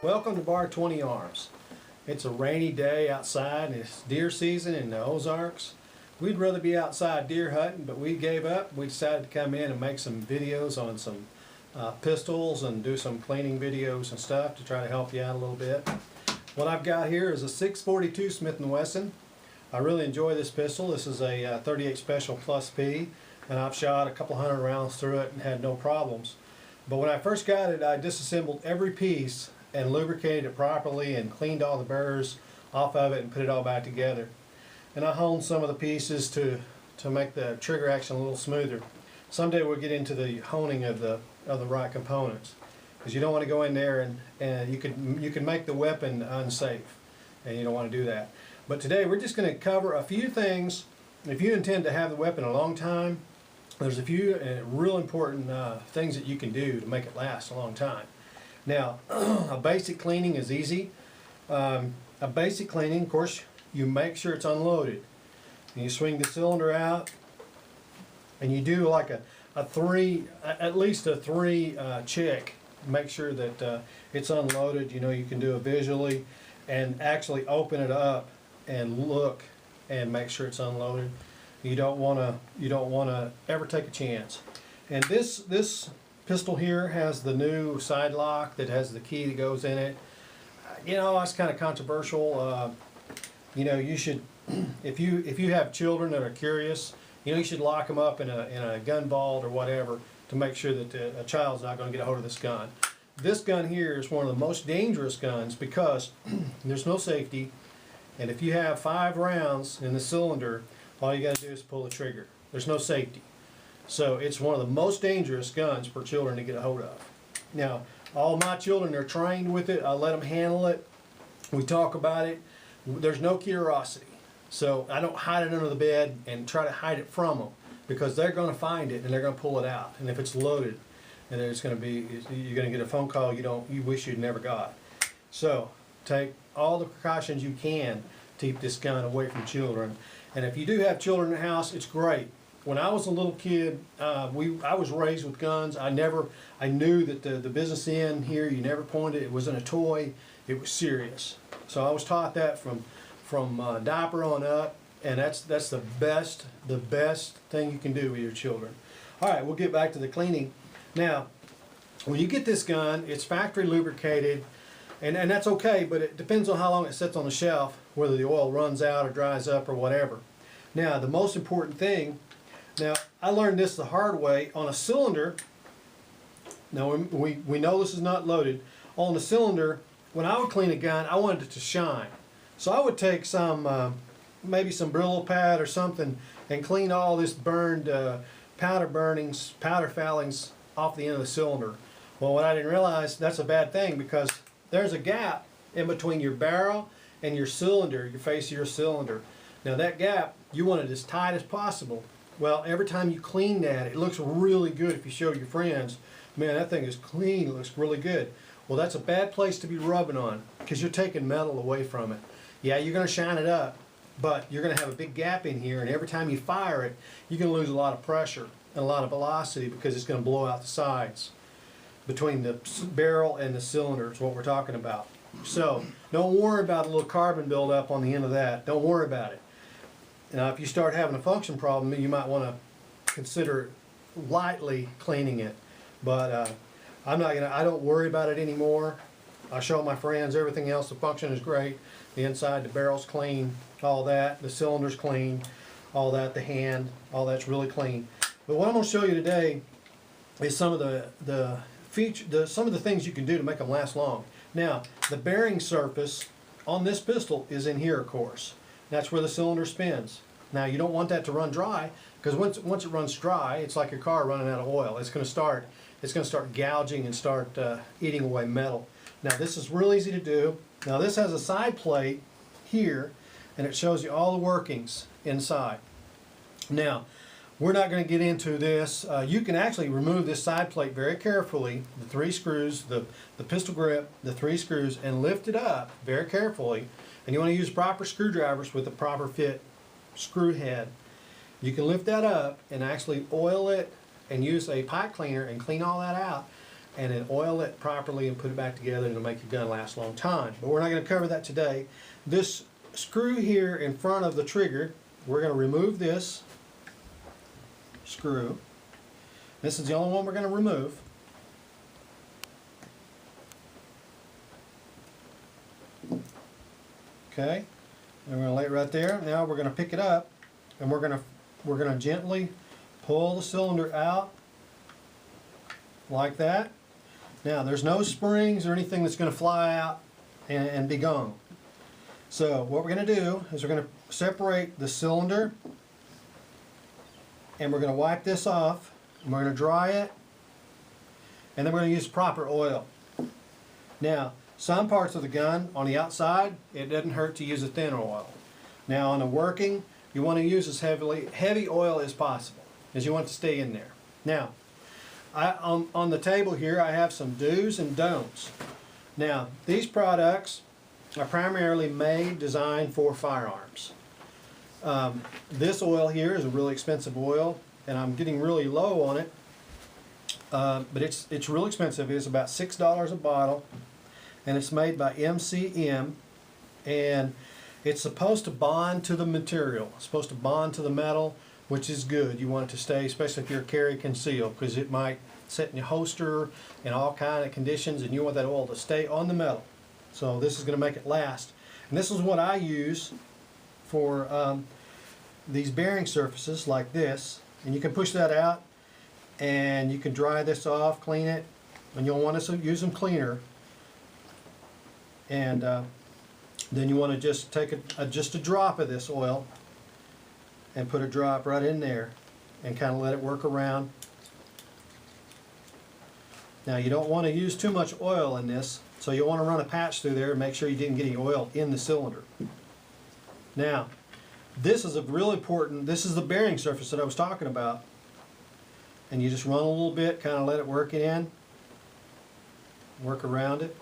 Welcome to Bar 20 Arms. It's a rainy day outside and it's deer season in the Ozarks. We'd rather be outside deer hunting, but we gave up. We decided to come in and make some videos on some pistols and do some cleaning videos and stuff to try to help you out a little bit. What I've got here is a 642 Smith & Wesson. I really enjoy this pistol. This is a 38 Special Plus P, and I've shot a couple hundred rounds through it and had no problems. But when I first got it, I disassembled every piece and lubricated it properly and cleaned all the burrs off of it and put it all back together. And I honed some of the pieces to make the trigger action a little smoother. Someday we'll get into the honing of the right components, because you don't want to go in there and you can make the weapon unsafe, and you don't want to do that. But today we're just going to cover a few things. If you intend to have the weapon a long time, there's a few real important things that you can do to make it last a long time. Now, a basic cleaning is easy. A basic cleaning, of course, you make sure it's unloaded. And you swing the cylinder out, and you do like at least a three check. Make sure that it's unloaded. You know, you can do it visually and actually open it up and look and make sure it's unloaded. You don't want to ever take a chance. And this pistol here has the new side lock that has the key that goes in it. You know, it's kind of controversial. You know, you should, if you have children that are curious, you know, you should lock them up in a gun vault or whatever to make sure that a child's not going to get a hold of this gun. This gun here is one of the most dangerous guns because there's no safety, and if you have 5 rounds in the cylinder, all you got to do is pull the trigger. There's no safety. So it's one of the most dangerous guns for children to get a hold of. Now, all my children are trained with it. I let them handle it. We talk about it. There's no curiosity. So I don't hide it under the bed and try to hide it from them, because they're going to find it and they're going to pull it out. And if it's loaded, and it's going to be, you're going to get a phone call you wish you'd never got. So take all the precautions you can to keep this gun away from children. And if you do have children in the house, it's great. When I was a little kid, I was raised with guns. I knew that the business end here, you never pointed. It wasn't a toy. It was serious. So I was taught that from diaper on up, and that's the best thing you can do with your children. All right, we'll get back to the cleaning. Now, when you get this gun, it's factory lubricated, and that's okay, but it depends on how long it sits on the shelf, whether the oil runs out or dries up or whatever. Now, the most important thing, now I learned this the hard way on a cylinder. Now we know this is not loaded. On the cylinder, when I would clean a gun, I wanted it to shine. So I would take some, maybe some Brillo pad or something, and clean all this burned powder foulings off the end of the cylinder. Well, what I didn't realize, that's a bad thing, because there's a gap in between your barrel and your cylinder, your face of your cylinder. Now that gap, you want it as tight as possible. Well, every time you clean that, it looks really good. If you show your friends, man, that thing is clean, it looks really good. Well, that's a bad place to be rubbing on, because you're taking metal away from it. Yeah, you're going to shine it up, but you're going to have a big gap in here, and every time you fire it, you're going to lose a lot of pressure and a lot of velocity, because it's going to blow out the sides between the barrel and the cylinder is what we're talking about. So don't worry about a little carbon buildup on the end of that. Don't worry about it. Now, if you start having a function problem, you might want to consider lightly cleaning it. But I don't worry about it anymore. I show my friends everything else. The function is great. The inside, the barrel's clean, all that. The cylinder's clean, all that. The hand, all that's really clean. But what I'm going to show you today is some of some of the things you can do to make them last long. Now, the bearing surface on this pistol is in here, of course. That's where the cylinder spins. Now, you don't want that to run dry, because once it runs dry, it's like your car running out of oil. It's going to start gouging and start eating away metal. Now, this is real easy to do. Now, this has a side plate here, and it shows you all the workings inside. Now, we're not going to get into this. You can actually remove this side plate very carefully, the 3 screws, the pistol grip, the 3 screws, and lift it up very carefully. And you want to use proper screwdrivers with the proper fit screw head. You can lift that up and actually oil it and use a pipe cleaner and clean all that out. and then oil it properly and put it back together, and it'll make your gun last a long time. But we're not going to cover that today. This screw here in front of the trigger, we're going to remove this screw. This is the only one we're going to remove. Okay, and we're going to lay it right there. Now we're going to pick it up, and we're going to gently pull the cylinder out like that. Now there's no springs or anything that's going to fly out and be gone. So what we're going to do is we're going to separate the cylinder, and we're going to wipe this off, and we're going to dry it, and then we're going to use proper oil. Now some parts of the gun on the outside, it doesn't hurt to use a thinner oil. Now on the working, you want to use as heavy oil as possible, as you want it to stay in there. Now on the table here I have some do's and don'ts. Now these products are primarily designed for firearms. This oil here is a really expensive oil, and I'm getting really low on it, but it's real expensive. It's about $6 a bottle, and it's made by MCM, and it's supposed to bond to the material. It's supposed to bond to the metal, which is good. You want it to stay, especially if you're carry conceal, because it might sit in your holster in all kind of conditions, and you want that oil to stay on the metal. So this is going to make it last. And this is what I use for these bearing surfaces like this. And you can push that out, and you can dry this off, clean it, and you'll want to use them cleaner. And then you want to just take just a drop of this oil and put a drop right in there and kind of let it work around. Now you don't want to use too much oil in this, so you'll want to run a patch through there and make sure you didn't get any oil in the cylinder. Now this is a really important, this is the bearing surface that I was talking about, and you just run a little bit, kind of let it work in, work around it.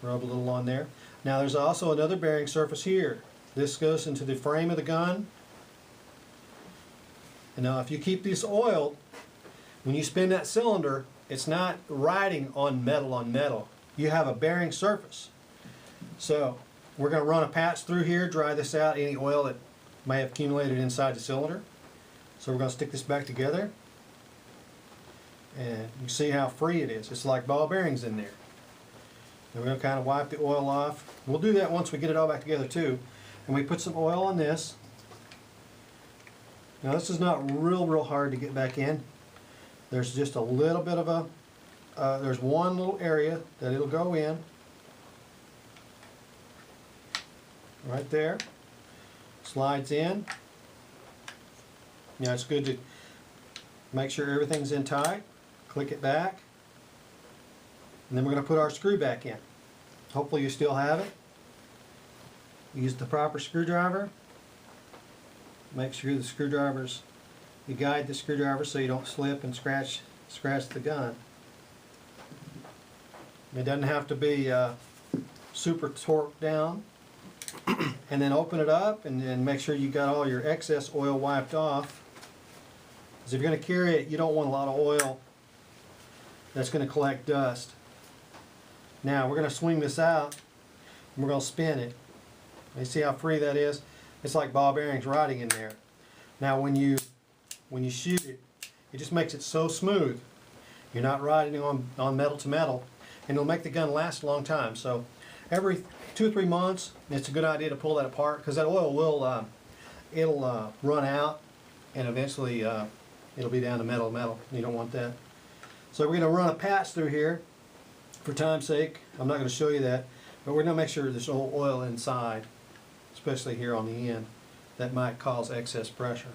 Rub a little on there. Now there's also another bearing surface here. This goes into the frame of the gun. And now if you keep this oiled, when you spin that cylinder, it's not riding on metal. You have a bearing surface. So we're going to run a patch through here, dry this out, any oil that may have accumulated inside the cylinder. So we're going to stick this back together. And you see how free it is. It's like ball bearings in there. And we're going to kind of wipe the oil off. We'll do that once we get it all back together too. And we put some oil on this. Now this is not real hard to get back in. There's just a little bit of a, there's one little area that it'll go in. Right there. Slides in. Now it's good to make sure everything's in tight. Click it back. And then we're going to put our screw back in. Hopefully you still have it. Use the proper screwdriver. Make sure the screwdrivers, you guide the screwdriver so you don't slip and scratch the gun. It doesn't have to be super torqued down. And then open it up and then make sure you got all your excess oil wiped off. Because if you're going to carry it, you don't want a lot of oil that's going to collect dust. Now we're going to swing this out and we're going to spin it. You see how free that is? It's like ball bearings riding in there. Now when you shoot it, it just makes it so smooth. You're not riding on metal to metal, and it'll make the gun last a long time. So every 2 or 3 months, it's a good idea to pull that apart, because that oil will it'll run out, and eventually it'll be down to metal. You don't want that. So we're going to run a patch through here. For time's sake, I'm not going to show you that, but we're going to make sure there's no oil inside, especially here on the end. That might cause excess pressure.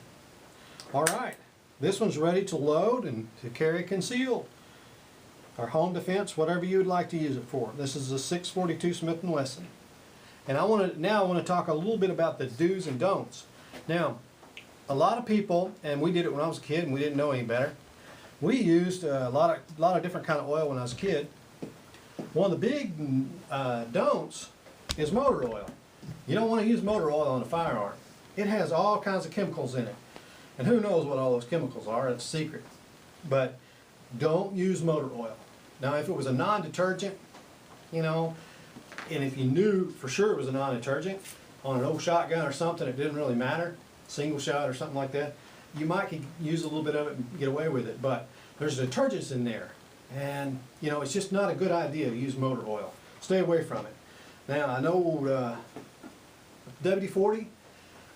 All right, this one's ready to load and to carry conceal. Our home defense, whatever you would like to use it for. This is a 642 Smith & Wesson. And I want to talk a little bit about the do's and don'ts. Now, a lot of people, and we did it when I was a kid and we didn't know any better, we used a lot of different kind of oil when I was a kid. One of the big don'ts is motor oil. You don't want to use motor oil on a firearm. It has all kinds of chemicals in it. And who knows what all those chemicals are, it's a secret. But don't use motor oil. Now if it was a non-detergent, you know, and if you knew for sure it was a non-detergent, on an old shotgun or something, it didn't really matter, single shot or something like that, you might could use a little bit of it and get away with it, but there's detergents in there, and you know, it's just not a good idea to use motor oil. Stay away from it. Now I know WD-40,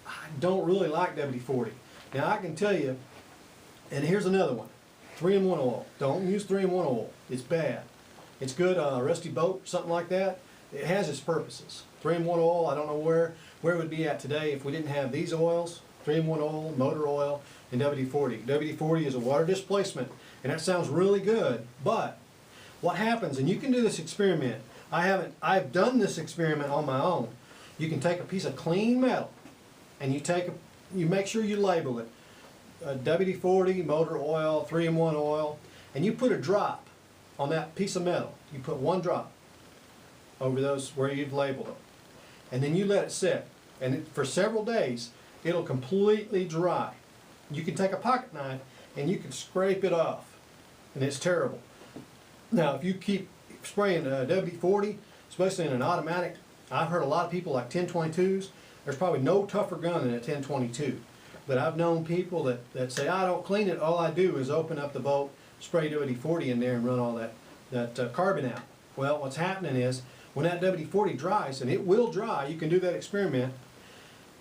I don't really like WD-40. Now I can tell you, and here's another one, 3-in-1 oil. Don't use 3-in-1 oil, it's bad. It's good on a rusty boat, something like that. It has its purposes. 3-in-1 oil, I don't know where it would be at today if we didn't have these oils, 3-in-1 oil, motor oil, and WD-40. WD-40 is a water displacement, and that sounds really good, but what happens, and you can do this experiment, I've done this experiment on my own. You can take a piece of clean metal, and you make sure you label it, WD-40, motor oil, 3-in-1 oil, and you put a drop on that piece of metal. You put one drop over those where you've labeled them. And then you let it sit. And for several days, it'll completely dry. You can take a pocket knife and you can scrape it off. And it's terrible. Now, if you keep spraying WD-40, especially in an automatic, I've heard a lot of people like 1022s, there's probably no tougher gun than a 1022. But I've known people that say, I don't clean it, all I do is open up the boat, spray WD-40 in there and run all that carbon out. Well, what's happening is, when that WD-40 dries, and it will dry, you can do that experiment,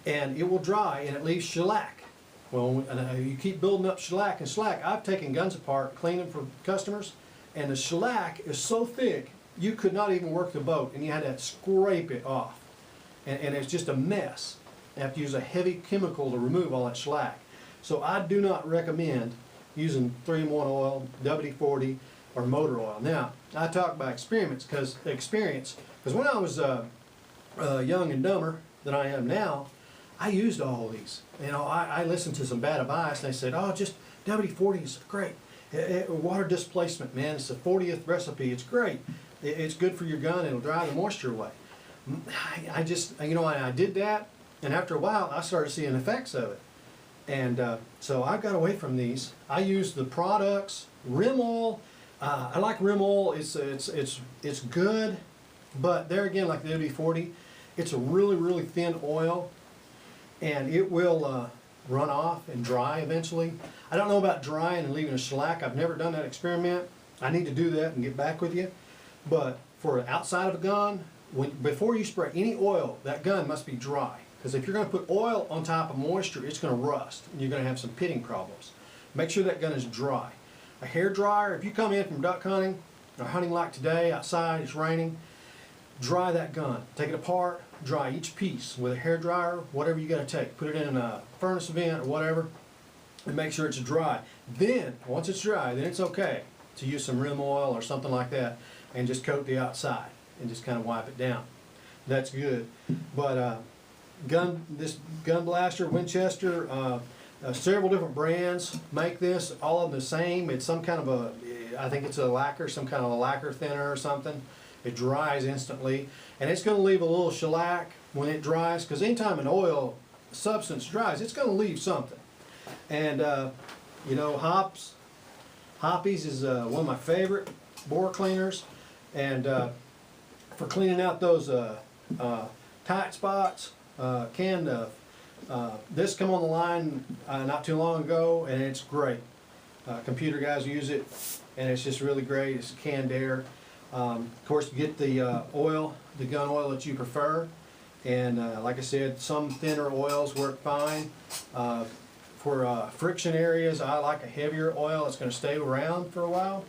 and it will dry and it leaves shellac. Well, you keep building up shellac and slack. I've taken guns apart, cleaned them for customers, and the shellac is so thick, you could not even work the boat, and you had to scrape it off. And it's just a mess. You have to use a heavy chemical to remove all that shellac. So I do not recommend using 3-in-1 oil, WD-40, or motor oil. Now, I talk about experience because when I was young and dumber than I am now, I used all these. You know, I listened to some bad advice, and they said, oh, just WD-40 is great. Water displacement, man, it's the 40th recipe. It's great. It's good for your gun. It'll dry the moisture away. I just, you know, I did that, and after a while, I started seeing effects of it. And so I got away from these. I use the products, rim oil. I like rim oil. It's good, but there again, like the WD-40, it's a really, really thin oil, and it will run off and dry eventually. I don't know about drying and leaving a shellac. I've never done that experiment. I need to do that and get back with you. But for outside of a gun, before you spray any oil, that gun must be dry. Because if you're going to put oil on top of moisture, it's going to rust, and you're going to have some pitting problems. Make sure that gun is dry. A hair dryer, if you come in from duck hunting or hunting like today outside, it's raining, dry that gun. Take it apart, dry each piece with a hair dryer, whatever you got to take. Put it in a furnace vent or whatever, and make sure it's dry. Then, once it's dry, then it's okay to use some rim oil or something like that and just coat the outside and just kind of wipe it down. That's good. But this gun blaster, Winchester, several different brands make this, all of them the same. It's some kind of I think it's a lacquer, some kind of a lacquer thinner or something. It dries instantly, and it's going to leave a little shellac when it dries, because anytime an oil substance dries, it's going to leave something. And you know, Hoppies is one of my favorite bore cleaners, and for cleaning out those tight spots, this come on the line not too long ago, and it's great. Computer guys use it, and it's just really great. It's canned air. Of course, you get the oil, the gun oil that you prefer, and like I said, some thinner oils work fine. For friction areas, I like a heavier oil that's going to stay around for a while.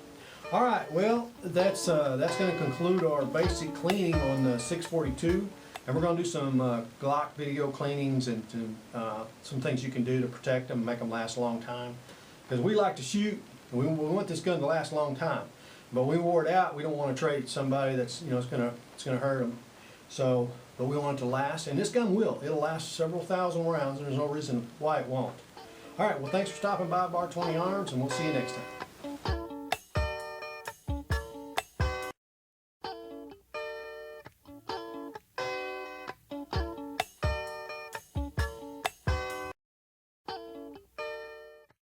All right, well, that's going to conclude our basic cleaning on the 642. And we're going to do some Glock video cleanings and some things you can do to protect them and make them last a long time. Because we like to shoot, and we want this gun to last a long time. But when we wore it out, we don't want to trade somebody that's, you know, it's going to hurt them. So, but we want it to last, and this gun will. It'll last several thousand rounds, and there's no reason why it won't. All right, well, thanks for stopping by Bar 20 Arms, and we'll see you next time.